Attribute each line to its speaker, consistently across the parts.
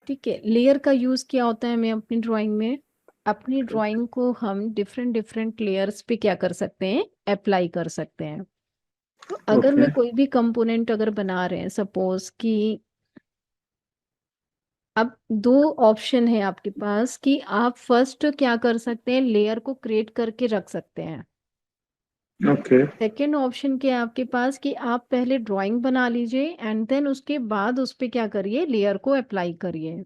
Speaker 1: ठीक है, लेयर का यूज क्या होता है हमें अपनी ड्राइंग में? अपनी ड्राइंग को हम डिफरेंट डिफरेंट लेयर्स पे क्या कर सकते हैं, अप्लाई कर सकते हैं। तो अगर
Speaker 2: ओके।
Speaker 1: मैं कोई भी कंपोनेंट अगर बना रहे हैं, सपोज कि अब दो ऑप्शन है आपके पास कि आप फर्स्ट क्या कर सकते हैं, लेयर को क्रिएट करके रख सकते हैं।
Speaker 2: ओके।
Speaker 1: सेकेंड ऑप्शन क्या है आपके पास कि आप पहले ड्राइंग बना लीजिए एंड देन उसके बाद उस पे क्या करिए, लेयर को अप्लाई करिए।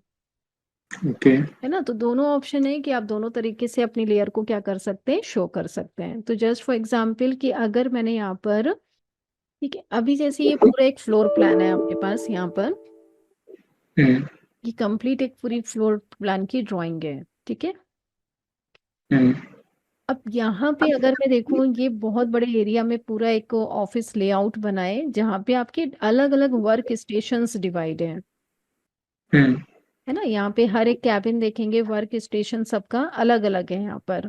Speaker 2: ओके।
Speaker 1: है ना? तो दोनों ऑप्शन है कि आप दोनों तरीके से अपनी लेयर को क्या कर सकते हैं, शो कर सकते हैं। तो जस्ट फॉर एग्जांपल कि अगर मैंने यहाँ पर, ठीक है, अभी जैसे ये पूरा एक फ्लोर प्लान है आपके पास यहाँ पर,
Speaker 2: हम्म।
Speaker 1: ये कंप्लीट एक पूरी फ्लोर प्लान की ड्राइंग है। ठीक है,
Speaker 2: हम्म।
Speaker 1: अब यहाँ पे अगर मैं देखूँ, ये बहुत बड़े एरिया में पूरा एक ऑफिस लेआउट बना है जहाँ पे आपके अलग अलग वर्क स्टेशंस डिवाइड हैं।
Speaker 2: हम्म।
Speaker 1: है ना? यहाँ पे हर एक कैबिन देखेंगे, वर्क स्टेशन सबका अलग अलग है यहाँ पर।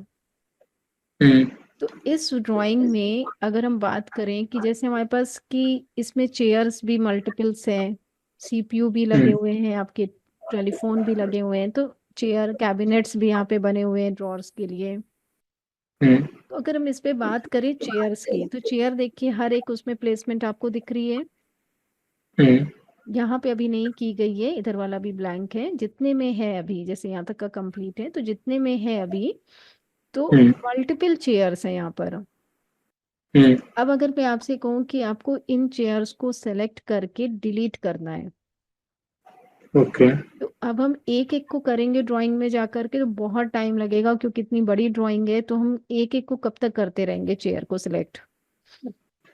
Speaker 2: हम्म।
Speaker 1: तो इस ड्राइंग में अगर हम बात करें कि जैसे हमारे पास कि इसमें चेयर्स भी मल्टीपल्स हैं, सीपीयू भी लगे
Speaker 2: हम्म।
Speaker 1: हुए हैं आपके, टेलीफोन भी लगे हुए हैं, तो चेयर कैबिनेट्स भी यहाँ पे बने हुए हैं ड्रॉर्स के लिए।
Speaker 2: हम्म।
Speaker 1: तो अगर हम इस पे बात करें चेयर्स की, तो चेयर देखिए हर एक उसमें प्लेसमेंट आपको दिख रही है।
Speaker 2: हम्म।
Speaker 1: यहाँ पे अभी नहीं की गई है, इधर वाला भी ब्लैंक है। जितने में है अभी, जैसे यहाँ तक का कंप्लीट है, तो जितने में है अभी, तो
Speaker 2: हम्म।
Speaker 1: मल्टीपल चेयर्स हैं यहाँ पर।
Speaker 2: हम्म।
Speaker 1: अब अगर मैं आपसे कहूँ कि आपको इन चेयर्स को सेलेक्ट करके डिलीट करना है,
Speaker 2: ओके।
Speaker 1: तो अब हम एक एक को करेंगे ड्राइंग में जा करके, तो बहुत टाइम लगेगा क्योंकि इतनी बड़ी ड्राइंग है। तो हम एक एक को कब तक करते रहेंगे चेयर को सिलेक्ट?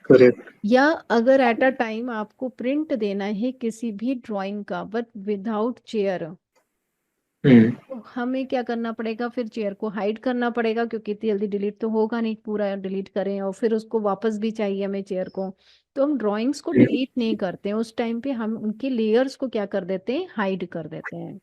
Speaker 2: करेक्ट।
Speaker 1: या अगर एट अ टाइम आपको प्रिंट देना है किसी भी ड्राइंग का बट विदाउट चेयर,
Speaker 2: हम्म।
Speaker 1: तो हमें क्या करना पड़ेगा, फिर चेयर को हाइड करना पड़ेगा क्योंकि इतनी जल्दी डिलीट तो होगा नहीं, पूरा डिलीट करें और फिर उसको वापस भी चाहिए हमें चेयर को। तो हम ड्राइंग्स को डिलीट नहीं करते हैं, उस टाइम पे हम उनके लेयर्स को क्या कर देते हैं, हाइड कर देते हैं।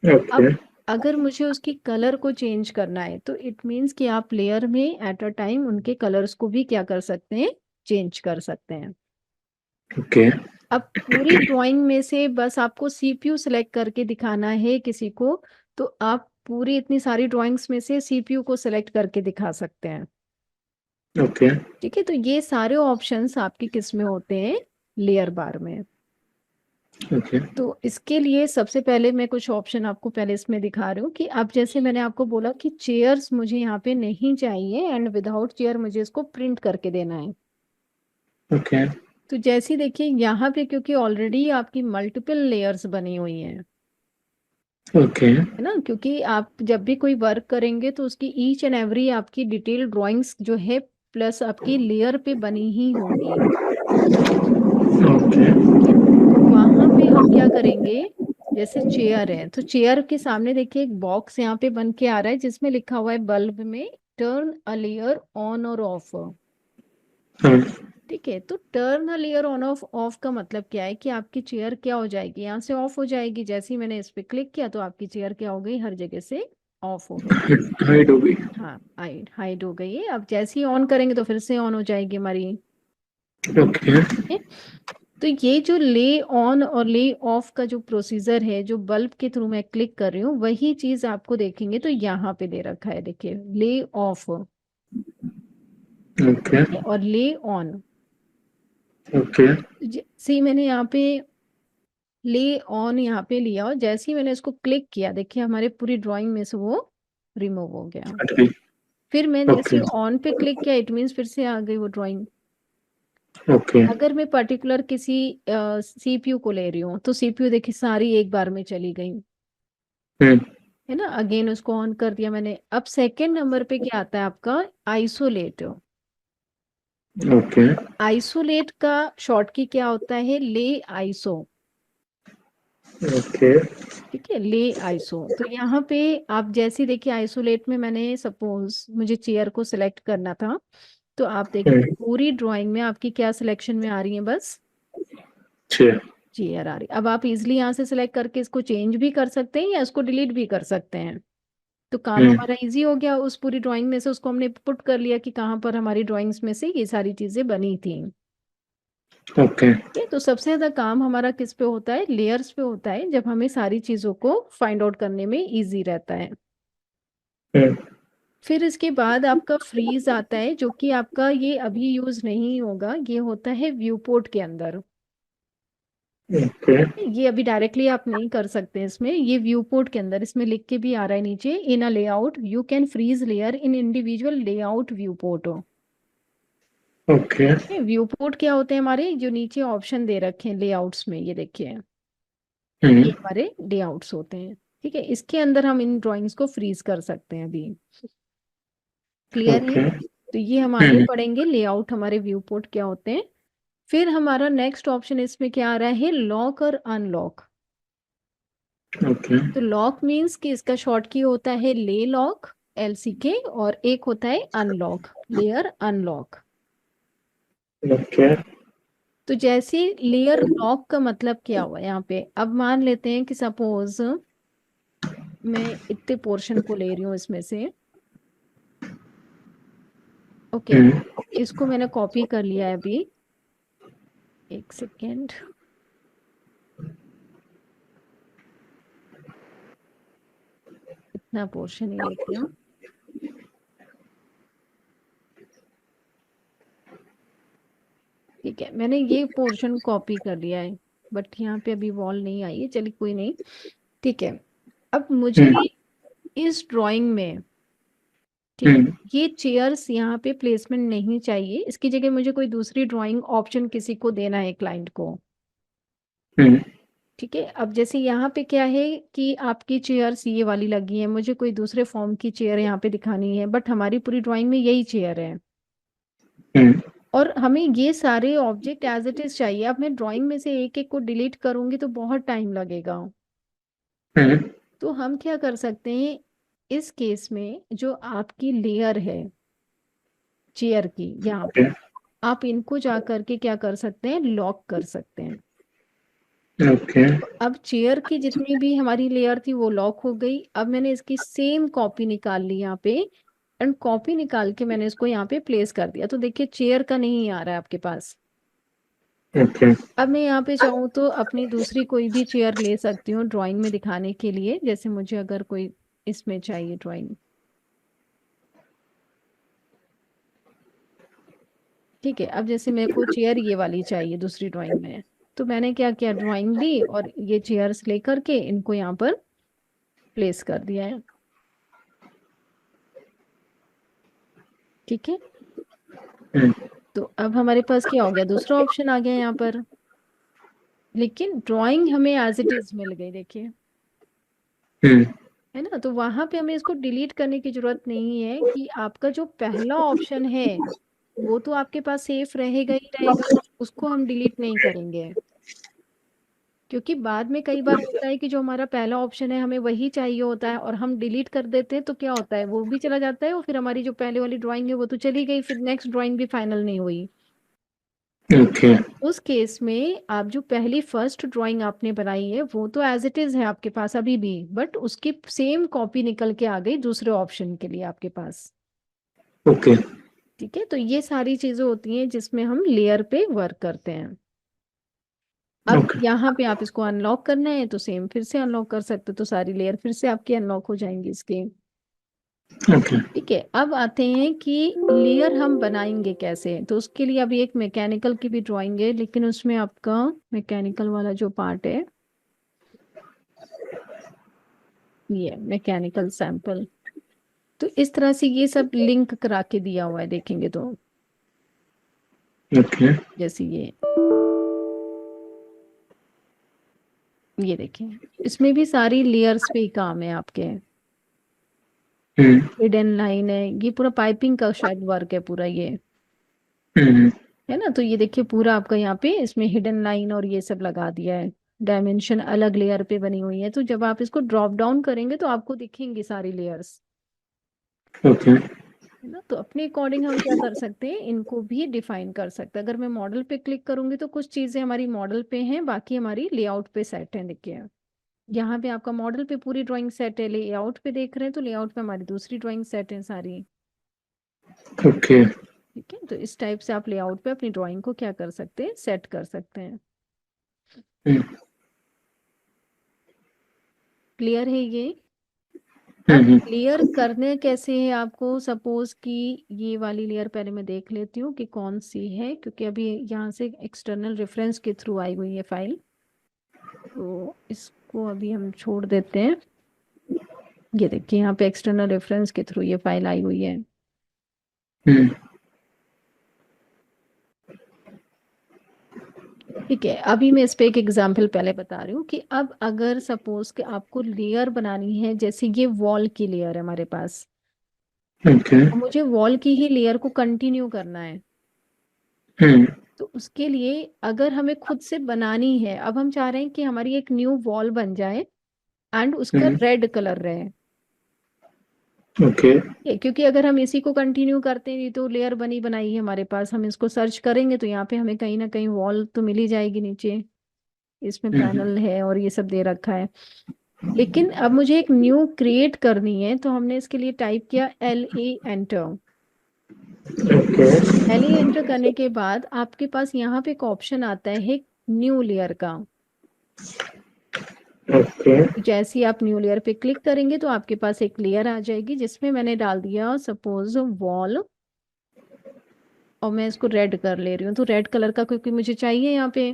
Speaker 2: ओके।
Speaker 1: अब अगर मुझे उसकी कलर को चेंज करना है, तो इट मीन्स कि आप लेयर में एट अ टाइम उनके कलर्स को भी क्या कर सकते हैं, चेंज कर सकते हैं।
Speaker 2: ओके।
Speaker 1: अब पूरी ड्राइंग में से बस आपको सीपीयू सिलेक्ट करके दिखाना है किसी को, तो आप पूरी इतनी सारी ड्राइंग्स में से सीपीयू को सिलेक्ट करके दिखा सकते हैं।
Speaker 2: ओके।
Speaker 1: ठीक है, तो ये सारे ऑप्शंस आपके किस में होते हैं, लेयर बार में।
Speaker 2: ओके।
Speaker 1: तो इसके लिए सबसे पहले मैं कुछ ऑप्शन आपको पहले इसमें दिखा रही हूँ कि अब जैसे मैंने आपको बोला कि चेयर्स मुझे यहाँ पे नहीं चाहिए एंड विदाउट चेयर मुझे इसको प्रिंट करके देना है।
Speaker 2: ओके।
Speaker 1: तो जैसे ही देखिए यहाँ पे, क्योंकि ऑलरेडी आपकी मल्टीपल लेयर्स बनी हुई हैं,
Speaker 2: ओके।
Speaker 1: है ना, क्योंकि आप जब भी कोई वर्क करेंगे तो उसकी ईच एंड एवरी आपकी डिटेल ड्राइंग्स जो है प्लस आपकी लेयर पे बनी ही होंगी।
Speaker 2: ओके।
Speaker 1: ठीक है, तो वहां पे हम क्या करेंगे, जैसे चेयर है तो चेयर के सामने देखिए एक बॉक्स यहाँ पे बन के आ रहा है जिसमें लिखा हुआ है बल्ब में टर्न अ लेयर ऑन और ऑफ।
Speaker 2: हाँ।
Speaker 1: ठीक है, तो turn a layer on off, of का मतलब क्या है कि आपकी चेयर क्या हो जाएगी, यहाँ से ऑफ हो जाएगी। जैसे ही मैंने इस पे क्लिक किया तो आपकी चेयर क्या हो गई, हर जगह से ऑफ हो गई।
Speaker 2: हाइड हो गई।
Speaker 1: हाँ, हाइड हाइड हो गई है। अब जैसे ही ऑन करेंगे तो फिर से ऑन हो जाएगी हमारी।
Speaker 2: ओके।
Speaker 1: है? तो ये जो ले ऑन और ले ऑफ का जो प्रोसीजर है, जो बल्ब के थ्रू मैं क्लिक कर रही हूँ, वही चीज आपको देखेंगे तो यहाँ पे दे रखा है, देखिए ले ऑफ।
Speaker 2: ओके।
Speaker 1: ठीक है, और ले ऑन।
Speaker 2: ओके।
Speaker 1: जैसे ही मैंने यहाँ पे ले ऑन यहाँ पे लिया और जैसे ही मैंने इसको क्लिक किया, देखिए हमारे पूरी ड्राइंग में से वो रिमूव हो गया।
Speaker 2: हट गई।
Speaker 1: फिर मैं जैसे
Speaker 2: ओके।
Speaker 1: ऑन पे क्लिक किया, इट मीन्स फिर से आ गई वो ड्राइंग।
Speaker 2: ओके।
Speaker 1: अगर मैं पर्टिकुलर किसी सीपीयू को ले रही हूँ, तो सीपीयू देखिए सारी एक बार में चली गई।
Speaker 2: हम्म।
Speaker 1: है ना? अगेन उसको ऑन कर दिया मैंने। अब सेकंड नंबर पे क्या आता है आपका, आइसोलेट।
Speaker 2: ओके।
Speaker 1: आइसोलेट का शॉर्ट की क्या होता है, ले आइसो।
Speaker 2: ओके।
Speaker 1: ठीक है, ले आइसो। तो यहाँ पे आप जैसे देखिए आइसोलेट में मैंने सपोज मुझे चेयर को सिलेक्ट करना था, तो आप देखिए
Speaker 2: हम्म।
Speaker 1: पूरी ड्राइंग में आपकी क्या सिलेक्शन में आ रही है, बस
Speaker 2: छः।
Speaker 1: चेयर आ रही। अब आप इजिली यहाँ से सिलेक्ट करके इसको चेंज भी कर सकते हैं या इसको डिलीट भी कर सकते हैं। तो काम
Speaker 2: हम्म।
Speaker 1: हमारा इजी हो गया, उस पूरी ड्राइंग में से उसको हमने पुट कर लिया कि कहाँ पर हमारी ड्राइंग्स में से ये सारी चीजें बनी थी।
Speaker 2: ओके।
Speaker 1: ठीक है, तो सबसे ज्यादा काम हमारा किस पे होता है, लेयर्स पे होता है, जब हमें सारी चीजों को फाइंड आउट करने में इजी रहता है।
Speaker 2: हम्म।
Speaker 1: फिर इसके बाद आपका फ्रीज आता है, जो कि आपका ये अभी यूज नहीं होगा, ये होता है व्यू पोर्ट के अंदर।
Speaker 2: ओके।
Speaker 1: ये अभी डायरेक्टली आप नहीं कर सकते इसमें, ये व्यू पोर्ट के अंदर, इसमें लिख के भी आ रहा है नीचे, in a layout you can freeze layer in individual layout viewport हो।
Speaker 2: ओके।
Speaker 1: व्यू पोर्ट क्या होते हैं, हमारे जो नीचे ऑप्शन दे रखे हैं लेआउट्स में, ये देखिए, ये
Speaker 2: हम्म।
Speaker 1: हमारे लेआउट्स होते हैं। ठीक है, इसके अंदर हम इन ड्राइंग्स को फ्रीज कर सकते हैं अभी। क्लियर है?
Speaker 2: ओके।
Speaker 1: तो ये हम आगे
Speaker 2: हम्म।
Speaker 1: पढ़ेंगे लेआउट हमारे व्यू पोर्ट क्या होते हैं। फिर हमारा नेक्स्ट ऑप्शन इसमें क्या आ रहा है, लॉक और अनलॉक।
Speaker 2: ओके।
Speaker 1: तो लॉक मीन्स कि इसका शॉर्ट की होता है ले लॉक, LCK, और एक होता है अनलॉक, लेयर अनलॉक।
Speaker 2: ओके।
Speaker 1: तो जैसे लेयर लॉक का मतलब क्या हुआ यहाँ पे, अब मान लेते हैं कि सपोज मैं इतने पोर्शन को ले रही हूँ इसमें से। ओके,
Speaker 2: हम्म।
Speaker 1: इसको मैंने कॉपी कर लिया है अभी, एक सेकेंड। इतना पोर्शन ही लेती हूँ। ठीक है, मैंने ये पोर्शन कॉपी कर लिया है, बट यहाँ पे अभी वॉल नहीं आई है, चलिए कोई नहीं। ठीक है, अब मुझे
Speaker 2: हम्म।
Speaker 1: इस ड्राइंग में, ठीक है,
Speaker 2: हम्म।
Speaker 1: ये चेयर्स यहाँ पे प्लेसमेंट नहीं चाहिए, इसकी जगह मुझे कोई दूसरी ड्राइंग ऑप्शन किसी को देना है, क्लाइंट को।
Speaker 2: हम्म।
Speaker 1: ठीक है, अब जैसे यहाँ पे क्या है कि आपकी चेयर्स ये वाली लगी है, मुझे कोई दूसरे फॉर्म की चेयर यहाँ पे दिखानी है, बट हमारी पूरी ड्राइंग में यही चेयर है,
Speaker 2: हम्म।
Speaker 1: और हमें ये सारे ऑब्जेक्ट एज इट इज चाहिए। अब मैं ड्राइंग में से एक एक को डिलीट करूंगी तो बहुत टाइम लगेगा।
Speaker 2: हम्म।
Speaker 1: तो हम क्या कर सकते हैं, इस केस में जो आपकी लेयर है चेयर की यहाँ
Speaker 2: ओके।
Speaker 1: पे, आप इनको जा करके क्या कर सकते हैं, लॉक कर सकते हैं।
Speaker 2: ओके।
Speaker 1: अब चेयर की जितनी भी हमारी लेयर थी वो लॉक हो गई। अब मैंने इसकी सेम कॉपी निकाल ली यहाँ पे, एंड कॉपी निकाल के मैंने इसको यहाँ पे प्लेस कर दिया, तो देखिए चेयर का नहीं आ रहा है आपके पास।
Speaker 2: ओके।
Speaker 1: अब मैं यहाँ पे चाहूँ तो अपनी दूसरी कोई भी चेयर ले सकती हूँ ड्राइंग में दिखाने के लिए, जैसे मुझे अगर कोई इसमें चाहिए ड्राइंग। ठीक है, अब जैसे मेरे को चेयर ये वाली चाहिए दूसरी ड्राइंग में, तो मैंने क्या किया, ड्राइंग ली और ये चेयर्स लेकर के इनको यहाँ पर प्लेस कर दिया है। ठीक है,
Speaker 2: हम्म।
Speaker 1: तो अब हमारे पास क्या हो गया, दूसरा ऑप्शन आ गया यहाँ पर, लेकिन ड्राइंग हमें एज इट इज मिल गई, देखिए,
Speaker 2: हम्म।
Speaker 1: है ना। तो वहां पे हमें इसको डिलीट करने की जरूरत नहीं है, कि आपका जो पहला ऑप्शन है वो तो आपके पास सेफ रहेगा ही रहेगा, उसको हम डिलीट नहीं करेंगे। क्योंकि बाद में कई बार होता है कि जो हमारा पहला ऑप्शन है हमें वही चाहिए होता है, और हम डिलीट कर देते हैं, तो क्या होता है, वो भी चला जाता है, और फिर हमारी जो पहले वाली ड्राइंग है वो तो चली गई, फिर नेक्स्ट ड्राइंग भी फाइनल नहीं हुई।
Speaker 2: ओके।
Speaker 1: उस केस में आप जो पहली फर्स्ट ड्राइंग आपने बनाई है वो तो एज इट इज है आपके पास अभी भी, बट उसकी सेम कॉपी निकल के आ गई दूसरे ऑप्शन के लिए आपके पास।
Speaker 2: ओके।
Speaker 1: ठीक है, तो ये सारी चीजें होती हैं जिसमें हम लेयर पे वर्क करते हैं। अब
Speaker 2: ओके।
Speaker 1: यहाँ पे आप इसको अनलॉक करना है तो सेम फिर से अनलॉक कर सकते हो, तो सारी लेयर फिर से आपकी अनलॉक हो जाएंगी इसकी।
Speaker 2: ओके।
Speaker 1: ठीक है, अब आते हैं कि लेयर हम बनाएंगे कैसे, तो उसके लिए अभी एक मैकेनिकल की भी ड्राइंग है, लेकिन उसमें आपका मैकेनिकल वाला जो पार्ट है, ये मैकेनिकल सैंपल, तो इस तरह से ये सब लिंक करा के दिया हुआ है, देखेंगे तो,
Speaker 2: ओके।
Speaker 1: जैसे ये देखिए, इसमें भी सारी लेयर्स पे ही काम है आपके।
Speaker 2: हम्म।
Speaker 1: हिडन लाइन है, ये पूरा पाइपिंग का शायद वर्क है पूरा ये,
Speaker 2: हम्म।
Speaker 1: है ना। तो ये देखिए पूरा आपका यहाँ पे इसमें हिडन लाइन और ये सब लगा दिया है, डायमेंशन अलग लेयर पे बनी हुई है, तो जब आप इसको ड्रॉप डाउन करेंगे तो आपको दिखेंगी सारी लेयर्स,
Speaker 2: ओके।
Speaker 1: है ना। तो अपने अकॉर्डिंग हम क्या कर सकते हैं, इनको भी डिफाइन कर सकते हैं। अगर मैं मॉडल पे क्लिक करूंगी तो कुछ चीजें हमारी मॉडल पे हैं, बाकी हमारी लेआउट पे सेट है, देखिए यहाँ पे आपका मॉडल पे पूरी ड्राइंग सेट है, लेआउट पे देख रहे हैं तो लेआउट पे हमारी दूसरी ड्राइंग सेट है सारी।
Speaker 2: ओके।
Speaker 1: ठीक है, तो इस टाइप से आप लेआउट पे अपनी ड्राइंग को क्या कर सकते हैं, सेट कर सकते हैं।
Speaker 2: हम्म
Speaker 1: क्लियर है ये? अब
Speaker 2: हम्म
Speaker 1: क्लियर करने कैसे है आपको, सपोज कि ये वाली लेयर पहले मैं देख लेती हूँ कि कौन सी है, क्योंकि अभी यहाँ से एक्सटर्नल रेफरेंस के थ्रू आई हुई है फाइल, तो इसको अभी हम छोड़ देते हैं। ये देखिए यहाँ पे एक्सटर्नल रेफरेंस के थ्रू ये फाइल आई हुई है।
Speaker 2: हम्म
Speaker 1: ठीक है, अभी मैं इस पे एक एग्जांपल पहले बता रही हूँ कि अब अगर सपोज कि आपको लेयर बनानी है, जैसे ये वॉल की लेयर है हमारे पास,
Speaker 2: ओके
Speaker 1: और मुझे वॉल की ही लेयर को कंटिन्यू करना है,
Speaker 2: हम्म
Speaker 1: तो उसके लिए अगर हमें खुद से बनानी है, अब हम चाह रहे हैं कि हमारी एक न्यू वॉल बन जाए एंड उसका
Speaker 2: हम्म
Speaker 1: रेड कलर रहे।
Speaker 2: ओके
Speaker 1: क्योंकि अगर हम इसी को कंटिन्यू करते हैं, ये तो लेयर बनी बनाई है हमारे पास, हम इसको सर्च करेंगे तो यहाँ पे हमें कहीं ना कहीं वॉल तो मिल ही जाएगी नीचे, इसमें
Speaker 2: हम्म
Speaker 1: पैनल है और ये सब दे रखा है। लेकिन अब मुझे एक न्यू क्रिएट करनी है, तो हमने इसके लिए टाइप किया LA enter.
Speaker 2: Okay
Speaker 1: LA enter करने के बाद आपके पास यहाँ पे एक ऑप्शन आता है न्यू लेयर का।
Speaker 2: ओके
Speaker 1: जैसे ही आप न्यू लेयर पे क्लिक करेंगे तो आपके पास एक लेयर आ जाएगी जिसमें मैंने डाल दिया सपोज वॉल, और मैं इसको रेड कर ले रही हूँ, तो रेड कलर का क्योंकि मुझे चाहिए यहाँ पे,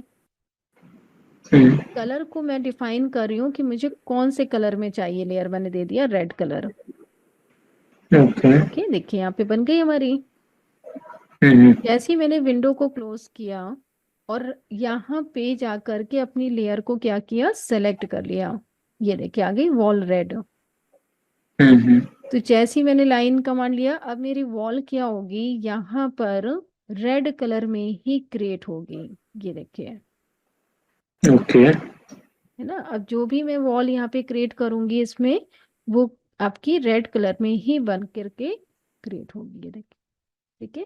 Speaker 2: हम्म
Speaker 1: कलर को मैं डिफाइन कर रही हूँ कि मुझे कौन से कलर में चाहिए, लेयर मैंने दे दिया रेड कलर।
Speaker 2: ओके
Speaker 1: ओके, देखिए यहाँ पे बन गई हमारी।
Speaker 2: हम्म
Speaker 1: जैसे ही मैंने विंडो को क्लोज किया और यहाँ पे जा करके अपनी लेयर को क्या किया, सेलेक्ट कर लिया, ये देखिए आ गई वॉल रेड।
Speaker 2: हम्म
Speaker 1: तो जैसे ही मैंने लाइन कमांड लिया, अब मेरी वॉल क्या होगी, यहाँ पर रेड कलर में ही क्रिएट होगी, ये देखिए,
Speaker 2: ओके
Speaker 1: है ना। अब जो भी मैं वॉल यहाँ पे क्रिएट करूंगी इसमें, वो आपकी रेड कलर में ही बन करके क्रिएट होगी, ये देखिए। ठीक है,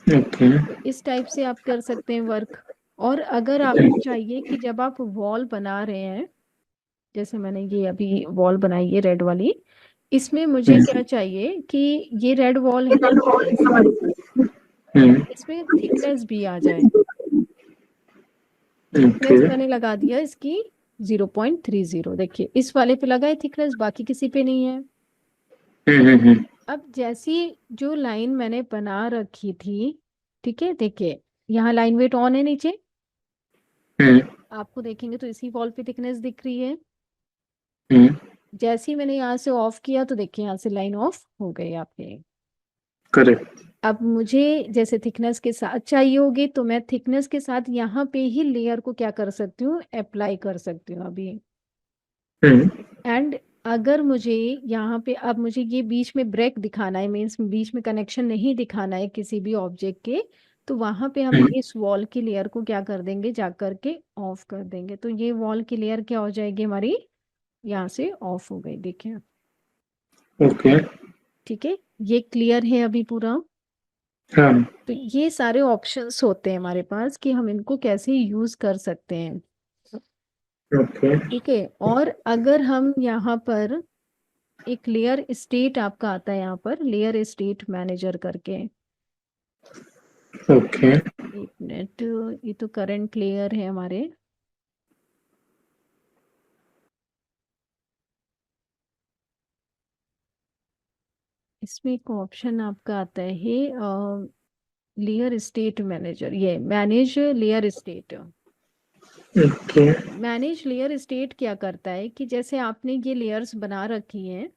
Speaker 2: ओके
Speaker 1: तो इस टाइप से आप कर सकते हैं वर्क। और अगर आपको चाहिए कि जब आप वॉल बना रहे हैं, जैसे मैंने ये अभी वॉल बनाई है रेड वाली, इसमें मुझे क्या चाहिए कि ये रेड वॉल है हमारे पास,
Speaker 2: हम्म
Speaker 1: इसमें थिकनेस भी आ जाए। थिकनेस
Speaker 2: ओके
Speaker 1: मैंने लगा दिया इसकी 0.30, देखिए इस वाले पे लगा है थिकनेस, बाकी किसी पे नहीं है।
Speaker 2: हम्म
Speaker 1: अब जैसी जो लाइन मैंने बना रखी थी, ठीक है, देखिए यहाँ लाइन वेट ऑन है नीचे,
Speaker 2: हम्म
Speaker 1: आपको देखेंगे तो इसी वॉल पे थिकनेस दिख रही है।
Speaker 2: हम्म
Speaker 1: जैसे ही मैंने यहाँ से ऑफ किया तो देखिए यहाँ से लाइन ऑफ हो गई आपकी।
Speaker 2: करेक्ट
Speaker 1: अब मुझे जैसे थिकनेस के साथ चाहिए होगी, तो मैं थिकनेस के साथ यहाँ पे ही लेयर को क्या कर सकती हूँ, अप्लाई कर सकती हूँ अभी।
Speaker 2: हम्म
Speaker 1: एंड अगर मुझे यहाँ पे, अब मुझे ये बीच में ब्रेक दिखाना है, मीन्स बीच में कनेक्शन नहीं दिखाना है किसी भी ऑब्जेक्ट के, तो वहां पे हम
Speaker 2: हम्म
Speaker 1: इस वॉल की लेयर को क्या कर देंगे, जा करके ऑफ कर देंगे, तो ये वॉल की लेयर क्या हो जाएगी हमारी, यहाँ से ऑफ हो गई, देखिए।
Speaker 2: ओके
Speaker 1: ठीक है, ये क्लियर है अभी पूरा?
Speaker 2: हाँ
Speaker 1: तो ये सारे ऑप्शंस होते हैं हमारे पास कि हम इनको कैसे यूज कर सकते हैं।
Speaker 2: ओके
Speaker 1: ठीक है, और अगर हम यहाँ पर एक लेयर स्टेट आपका आता है, यहाँ पर लेयर स्टेट मैनेजर करके,
Speaker 2: ओके
Speaker 1: एक मिनट, ये तो करंट लेयर है हमारे, इसमें एक ऑप्शन आपका आता है लेयर स्टेट मैनेजर, ये manage layer state.
Speaker 2: Okay
Speaker 1: manage layer state क्या करता है कि जैसे आपने ये लेयर्स बना रखी हैं,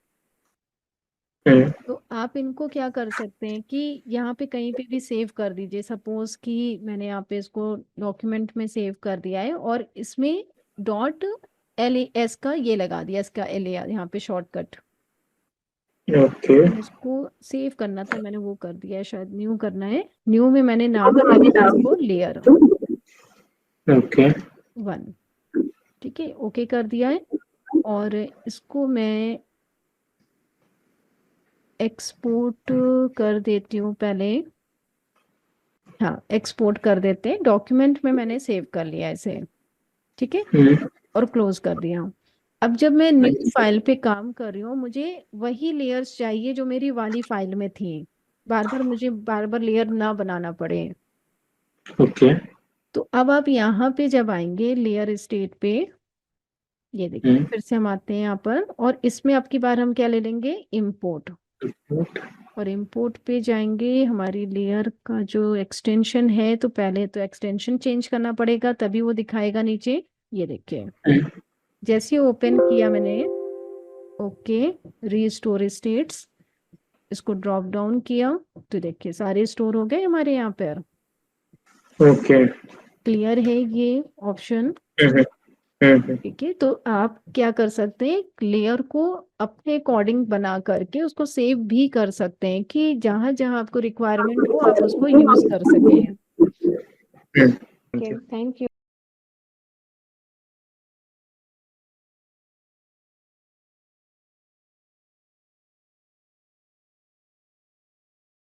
Speaker 2: हम्म
Speaker 1: तो आप इनको क्या कर सकते हैं कि यहाँ पे कहीं पे भी सेव कर दीजिए, सपोज कि मैंने यहाँ पे इसको डॉक्यूमेंट में सेव कर दिया है और इसमें .las का ये लगा दिया, इसका LA यहाँ पे शॉर्टकट,
Speaker 2: ओके
Speaker 1: इसको सेव करना था मैंने, वो कर दिया है, शायद न्यू करना है, न्यू में मैंने नाम दे दिया इसको लेयर
Speaker 2: ओके
Speaker 1: 1। ठीक है, ओके कर दिया है, और इसको मैं एक्सपोर्ट कर देती हूँ पहले। हाँ, एक्सपोर्ट कर देते हैं, डॉक्यूमेंट में मैंने सेव कर लिया इसे। ठीक है, और क्लोज कर दिया। अब जब मैं न्यू फाइल पे काम कर रही हूँ, मुझे वही लेयर्स चाहिए जो मेरी वाली फाइल में थी, मुझे बार बार लेयर ना बनाना पड़े।
Speaker 2: ओके।
Speaker 1: तो अब आप यहाँ पे जब आएंगे लेयर स्टेट पे, ये देखिए
Speaker 2: हम्म।
Speaker 1: फिर से हम आते हैं यहाँ पर, और इसमें आपकी बार हम क्या ले लेंगे, इम्पोर्ट। और इम्पोर्ट पे जाएंगे, हमारी लेयर का जो एक्सटेंशन है, तो पहले तो एक्सटेंशन चेंज करना पड़ेगा तभी वो दिखाएगा नीचे। ये देखिए जैसे ओपन किया मैंने, ओके, रीस्टोर स्टेट्स, इसको ड्रॉप डाउन किया, तो देखिए सारे स्टोर हो गए हमारे यहाँ पर।
Speaker 2: ओके।
Speaker 1: क्लियर है ये ऑप्शन?
Speaker 2: हम्म। हम्म।
Speaker 1: ठीक है, तो आप क्या कर सकते हैं, लेयर को अपने अकॉर्डिंग बना करके उसको सेव भी कर सकते हैं कि जहां जहां आपको रिक्वायरमेंट हो आप उसको यूज कर सकें।
Speaker 2: Hmm.
Speaker 1: Okay,
Speaker 2: thank you.
Speaker 1: Thank you.